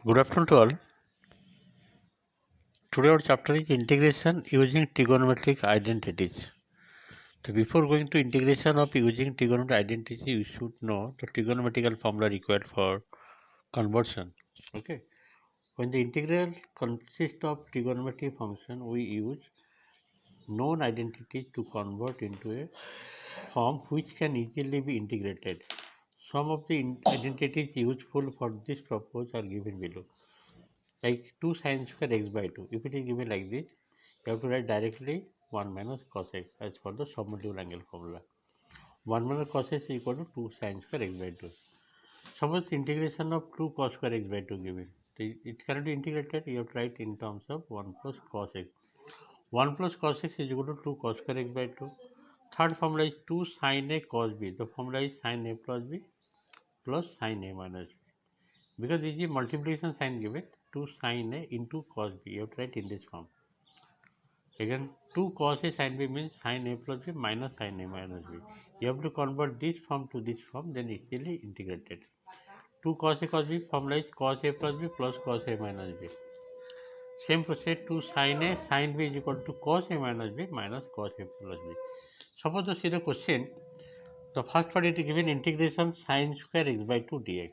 Good afternoon to all. Today our chapter is integration using trigonometric identities. So before going to integration of using trigonometric identity, you should know the trigonometrical formula required for conversion. Okay. When the integral consists of trigonometric function, we use known identities to convert into a form which can easily be integrated. Some of the identities useful for this purpose are given below. Like 2 sine square x by 2. If it is given like this, you have to write directly 1 minus cos x as for the submultiple angle formula. 1 minus cos x is equal to 2 sine square x by 2. Suppose integration of 2 cos square x by 2 given. It cannot be integrated, you have to write in terms of 1 plus cos x. 1 plus cos x is equal to 2 cos square x by 2. Third formula is 2 sine a cos b. The formula is sine a plus b plus sine a minus b. Because this is multiplication sign given, 2 sine a into cos b. You have to write in this form. Again, 2 cos a sin b means sin a plus b minus sin a minus b. You have to convert this form to this form, then easily integrated. 2 cos a cos b formula is cos a plus b plus cos a minus b. Same process, 2 sin a sin b is equal to cos a minus b minus cos a plus b. Suppose to see the question, the first part it is given integration sin square x by 2 dx.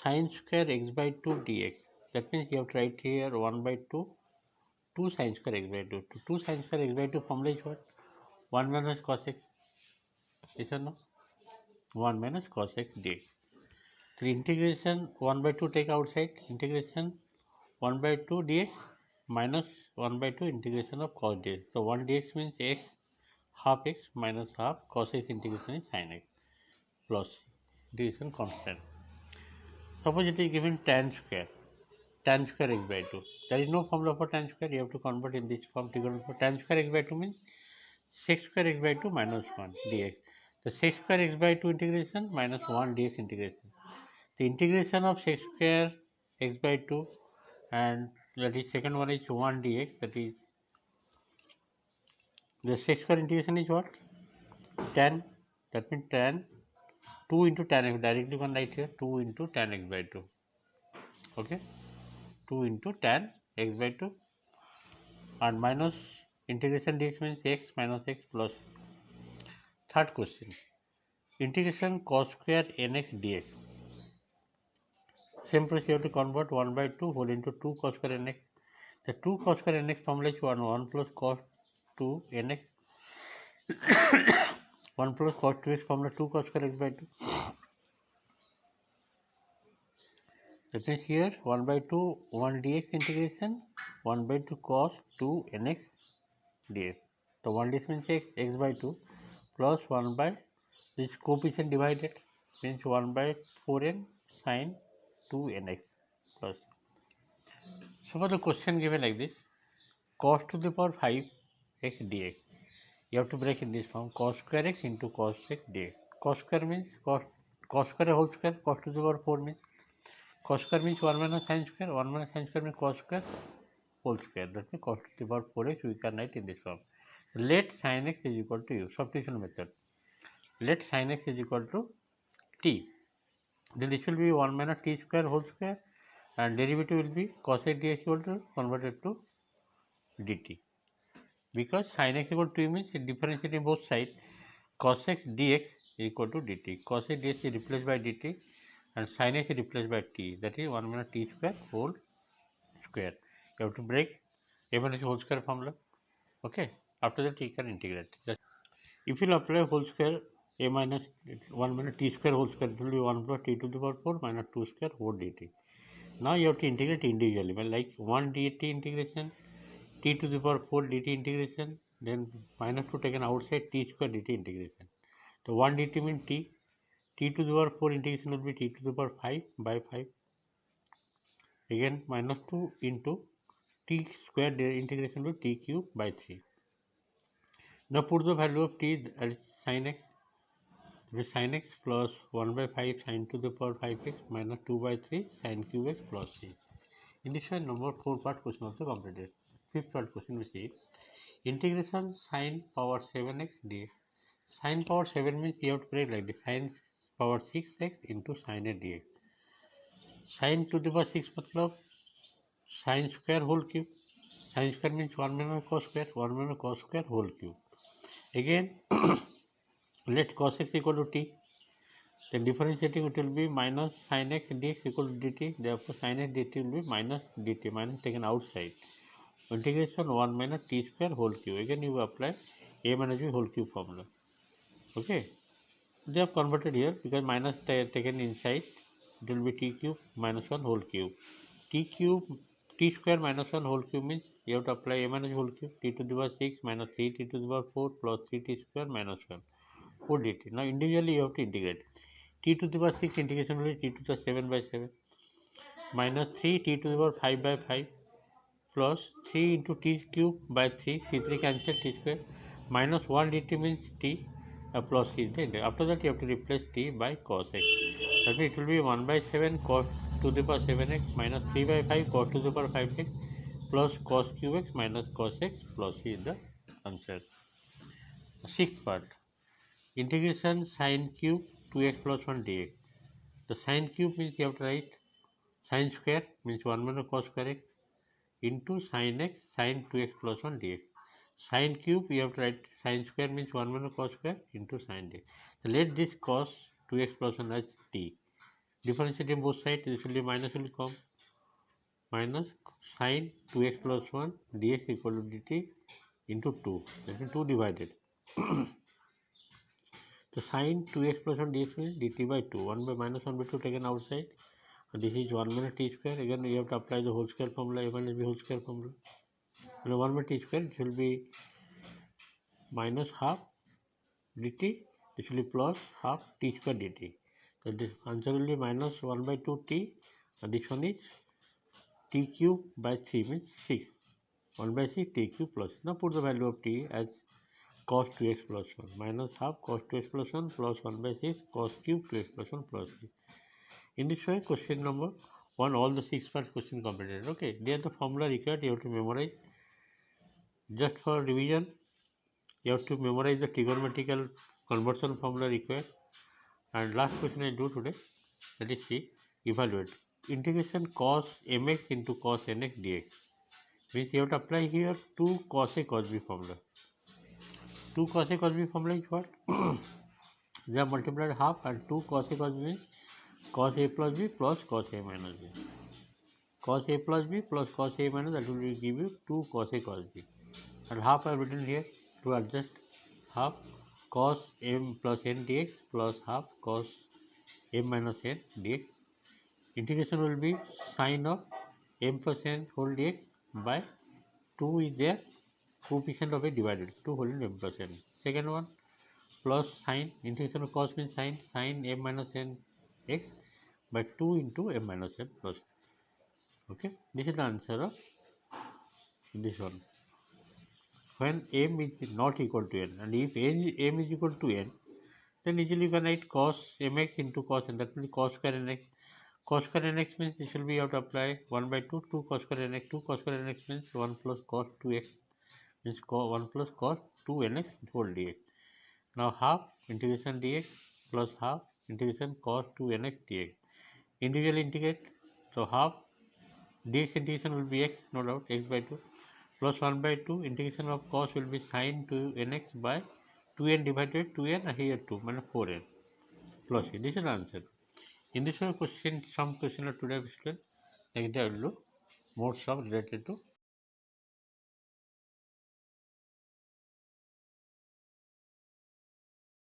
Sin square x by 2 dx. That means you have to write here 1 by 2 2 sin square x by 2. 2 sin square x by 2 formula is what? 1 minus cos x. Yes or no? 1 minus cos x dx. The integration 1 by 2 take outside. Integration 1 by 2 dx minus 1 by 2 integration of cos dx. So 1 dx means x half x minus half cos x integration is sin x plus integration constant. Suppose it is given tan square x by 2. There is no formula for tan square. You have to convert in this form. For tan square x by 2 means sec square x by 2 minus 1 dx. The sec square x by 2 integration minus 1 dx integration. The integration of sec square x by 2 and that is second one is 1 dx, that is the sec square integration is what? Tan, that means tan 2 into tan x, directly one write here 2 into tan x by 2. Okay, 2 into tan x by 2 and minus integration dx means x minus x plus. Third question, integration cos square nx dx. Same process you have to convert 1 by 2 whole into 2 cos square nx. The 2 cos square nx formula is 1 plus cos 2 nx. 1 plus cos 2x formula 2 cos square x by 2. That means here 1 by 2 1 dx integration 1 by 2 cos 2 nx dx. So 1 dx means x by 2 plus 1 by this coefficient divided means 1 by 4n sin 2 nx plus. Suppose the question given like this, cos to the power 5 x dx. You have to break in this form, cos square x into cos x dx. Cos square means cos square whole square, cos to the power 4 means cos square means 1 minus sin square, 1 minus sin square means cos square whole square. That means cos to the power 4x we can write in this form. Let sin x is equal to u, substitution method. Let sin x is equal to t. Then this will be 1 minus t square whole square and derivative will be cos x dx equal to converted to dt. Because sin x equal to 2 means differentiating both sides, cos x dx is equal to dt. Cos x dx is replaced by dt and sin x is replaced by t. That is 1 minus t square whole square. You have to break a minus whole square formula. Okay. After that you can integrate. If you apply whole square a minus 1 minus t square whole square, it will be 1 plus t to the power 4 minus 2 square whole dt. Now you have to integrate individually. Well, like 1 dt integration, t to the power 4 dt integration, then minus 2 taken outside, t square dt integration. So 1 dt means t to the power 4 integration will be t to the power 5 by 5. Again minus 2 into t square integration will be t cube by 3. Now put the value of t as sin x. This sin x plus 1 by 5 sin to the power 5x minus 2 by 3 sin cube x plus 3. In this way, number 4 part question also completed. Fifth part question we see integration sin power 7x dx. Sin power 7 means you have to break like this, sin power 6x into sin a dx. Sin to the power 6 मतलब sin square whole cube. Sin square means 1 minus cos square, 1 minus cos square whole cube. Again, let cos x equal to t. Then differentiating it will be minus sin x dx equal to dt. Therefore, sin x dt will be minus dt, minus taken outside. Integration 1 minus t square whole cube. Again, you apply a minus b whole cube formula. Okay. They have converted here because minus taken inside. It will be t cube minus 1 whole cube. T cube, t square minus 1 whole cube means you have to apply a minus whole cube. T to the power 6 minus 3 t to the power 4 plus 3t square minus 1 4 dt. Now individually you have to integrate. T to the power 6 integration will be t to the 7 by 7 minus 3 t to the power 5 by 5 plus 3 into t cube by 3, t3 cancel t square minus 1 dt means t plus c. Then after that you have to replace t by cos x. That means it will be 1 by 7 cos to the power 7x minus 3 by 5 cos to the power 5x plus cos cube x minus cos x plus c is the answer. Sixth part, integration sin cube 2x plus 1 dx. The sin cube means you have to write sin square means 1 minus cos square x into sin x sin 2x plus 1 dx. Sin cube you have to write sin square means 1 minus cos square into sin dx. So let this cos 2x plus 1 as t. Differentiating both sides, this will be minus will come minus sin 2x plus 1 dx equal to dt into 2. That means 2 divided. So sin 2x plus 1 dx means dt by 2. 1 by minus 1 by 2 taken outside. This is 1 minus t square. Again you have to apply the whole square formula, a minus b whole square formula. And 1 by t square, it will be minus half dt. This will be plus half t square dt. So this answer will be minus 1 by 2 t. And this one is t cube by 3 means 6. 1 by 6 t cube plus. Now put the value of t as cos 2x plus 1 minus half cos 2x plus 1 plus 1 by 6 cos cube 2x plus 1 plus 3. In this way, question number 1, all the 6 parts question completed. Okay, there the formula required, you have to memorize. Just for revision, you have to memorize the trigonometrical conversion formula required. And last question I do today, that is see, evaluate. Integration cos mx into cos nx dx. Means you have to apply here 2 cos a cos b formula. 2 cos a cos b formula is what? They are multiplied half, and 2 cos a cos b means cos a plus b plus cos a minus b. Cos a plus b plus cos a minus, that will give you 2 cos a cos b. And half I have written here to adjust, half cos m plus n dx plus half cos m minus n dx. Integration will be sine of m plus n whole dx by 2 is there, coefficient of a divided 2 whole into m plus n. Second one, plus sine, integration of cos means sine m minus n x by 2 into m minus n plus. Okay, this is the answer of this one. When m is not equal to n, and if m is equal to n, then easily you can write cos mx into cos n, that will be cos square nx. Cos square nx means this will be, you have to apply 1 by 2, 2 cos square nx. 2 cos square nx means 1 plus cos 2x, means 1 plus cos 2 nx whole dx. Now half integration dx plus half integration cos 2 nx dx. Individually integrate, so half dx integration will be x, no doubt, x by 2 plus 1 by 2 integration of cos will be sin 2 nx by 2n divided 2n, here 2 minus 4n plus c. This is the answer. In this way, question, some question of today I will explain. Like that I will do more stuff related to